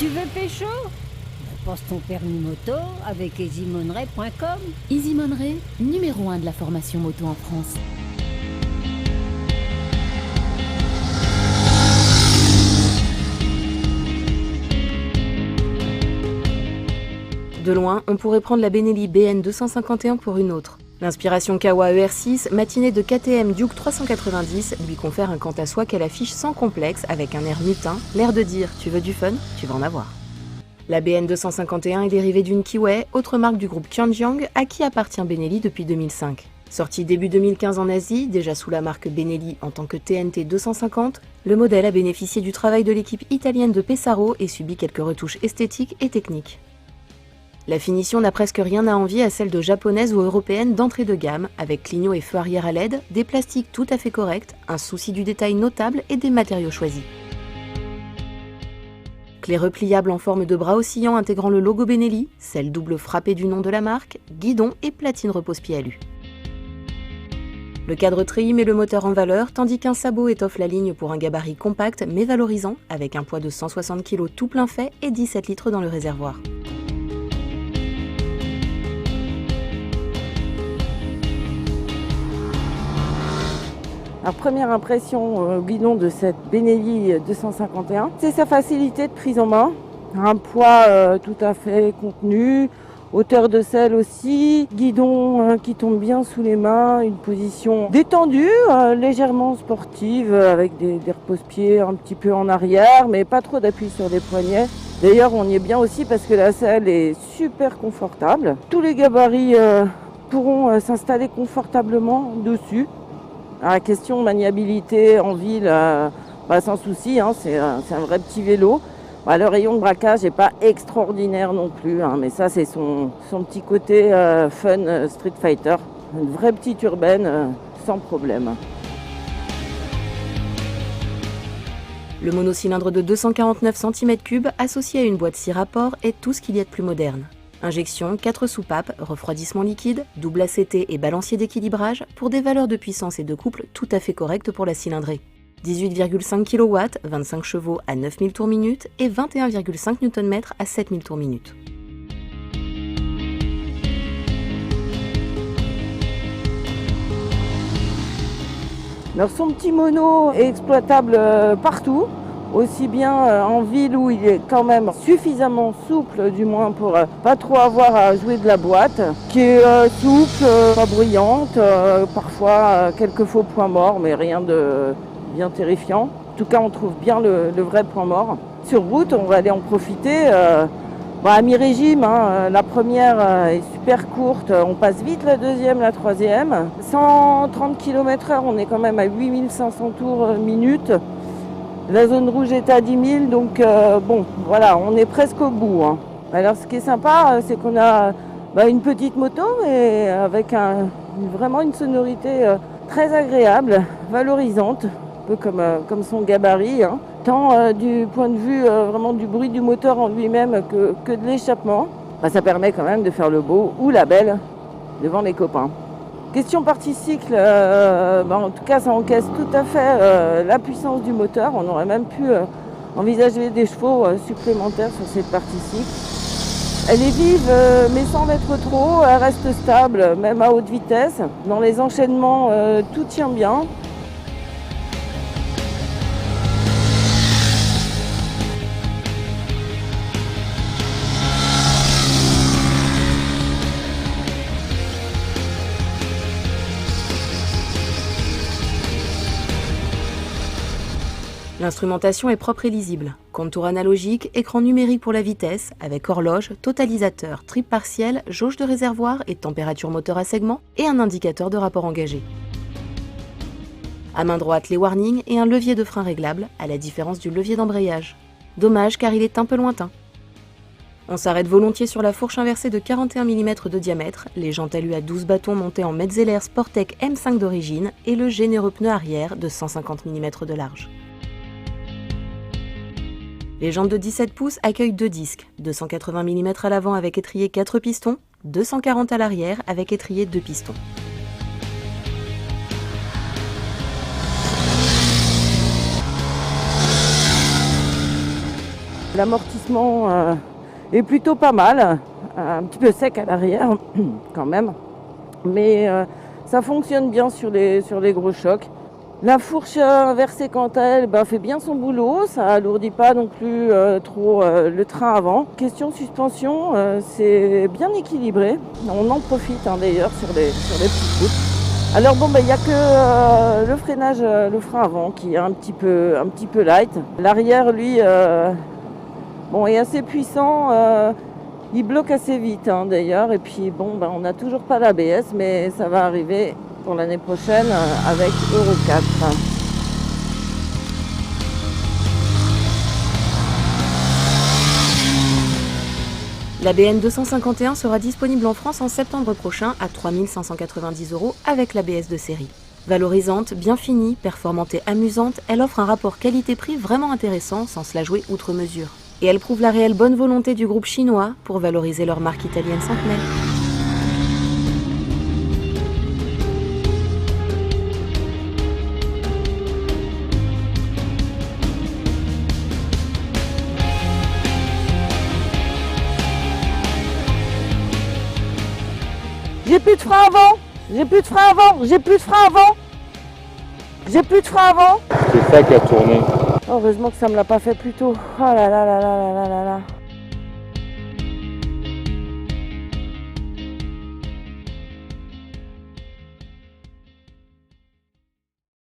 Tu veux pécho? Passe ton permis moto avec easymonray.com. Easy Monray, numéro 1 de la formation moto en France. De loin, on pourrait prendre la Benelli BN 251 pour une autre. L'inspiration Kawa ER6, matinée de KTM Duke 390, lui confère un quant à soi qu'elle affiche sans complexe, avec un air mutin, l'air de dire « tu veux du fun, tu vas en avoir ». La BN 251 est dérivée d'une Kiway, autre marque du groupe Kyangjiang, à qui appartient Benelli depuis 2005. Sorti début 2015 en Asie, déjà sous la marque Benelli en tant que TNT 250, le modèle a bénéficié du travail de l'équipe italienne de Pesaro et subit quelques retouches esthétiques et techniques. La finition n'a presque rien à envier à celle de japonaise ou européenne d'entrée de gamme, avec clignot et feu arrière à LED, des plastiques tout à fait corrects, un souci du détail notable et des matériaux choisis. Clé repliable en forme de bras oscillant intégrant le logo Benelli, selle double frappée du nom de la marque, guidon et platine repose-pied alu. Le cadre tri met le moteur en valeur, tandis qu'un sabot étoffe la ligne pour un gabarit compact mais valorisant, avec un poids de 160 kg tout plein fait et 17 litres dans le réservoir. Alors, première impression au guidon de cette Benelli 251, c'est sa facilité de prise en main, un poids tout à fait contenu, hauteur de selle aussi, guidon qui tombe bien sous les mains, une position détendue, légèrement sportive avec des repose-pieds un petit peu en arrière, mais pas trop d'appui sur les poignets. D'ailleurs, on y est bien aussi parce que la selle est super confortable. Tous les gabarits pourront s'installer confortablement dessus. La question maniabilité en ville, sans souci, c'est un vrai petit vélo. Le rayon de braquage n'est pas extraordinaire non plus, mais ça c'est son petit côté fun Street Fighter. Une vraie petite urbaine sans problème. Le monocylindre de 249 cm3 associé à une boîte 6 rapports est tout ce qu'il y a de plus moderne. Injection, 4 soupapes, refroidissement liquide, double ACT et balancier d'équilibrage pour des valeurs de puissance et de couple tout à fait correctes pour la cylindrée. 18,5 kW, 25 chevaux à 9000 tours minute et 21,5 Nm à 7000 tours minute. Alors son petit mono est exploitable partout. Aussi bien en ville où il est quand même suffisamment souple, du moins pour pas trop avoir à jouer de la boîte, qui est souple, pas bruyante, parfois quelques faux points morts, mais rien de bien terrifiant. En tout cas, on trouve bien le vrai point mort. Sur route, on va aller en profiter à mi-régime. La première est super courte, on passe vite la deuxième, la troisième. 130 km/h, on est quand même à 8500 tours minute. La zone rouge est à 10 000, donc on est presque au bout. Alors ce qui est sympa, c'est qu'on a une petite moto, mais avec vraiment une sonorité très agréable, valorisante, un peu comme son gabarit, tant du point de vue vraiment du bruit du moteur en lui-même que de l'échappement. Ça permet quand même de faire le beau ou la belle devant les copains. Question partie cycle, en tout cas ça encaisse tout à fait la puissance du moteur. On aurait même pu envisager des chevaux supplémentaires sur cette partie cycle. Elle est vive mais sans l'être trop, elle reste stable même à haute vitesse. Dans les enchaînements tout tient bien. L'instrumentation est propre et lisible. Contour analogique, écran numérique pour la vitesse, avec horloge, totalisateur, trip partiel, jauge de réservoir et température moteur à segment, et un indicateur de rapport engagé. À main droite, les warnings et un levier de frein réglable, à la différence du levier d'embrayage. Dommage car il est un peu lointain. On s'arrête volontiers sur la fourche inversée de 41 mm de diamètre, les jantes alu à 12 bâtons montés en Metzeler Sportec M5 d'origine et le généreux pneu arrière de 150 mm de large. Les jantes de 17 pouces accueillent 2 disques, 280 mm à l'avant avec étrier 4 pistons, 240 à l'arrière avec étrier 2 pistons. L'amortissement est plutôt pas mal, un petit peu sec à l'arrière quand même, mais ça fonctionne bien sur les gros chocs. La fourche inversée quant à elle fait bien son boulot, ça alourdit pas non plus trop le train avant. Question suspension, c'est bien équilibré, on en profite d'ailleurs sur les petites routes. Alors bon, il n'y a que le freinage, le frein avant qui est un petit peu light. L'arrière lui est assez puissant, il bloque assez vite d'ailleurs. Et puis on n'a toujours pas l'ABS, mais ça va arriver pour l'année prochaine avec Euro 4. La BN 251 sera disponible en France en septembre prochain à 3 590 € avec l'ABS de série. Valorisante, bien finie, performante et amusante, elle offre un rapport qualité-prix vraiment intéressant sans se la jouer outre mesure. Et elle prouve la réelle bonne volonté du groupe chinois pour valoriser leur marque italienne centenaire. J'ai plus de frein avant, j'ai plus de frein avant, j'ai plus de frein avant, j'ai plus de frein avant. C'est ça qui a tourné. Heureusement que ça me l'a pas fait plus tôt. Oh là là là là là là là là.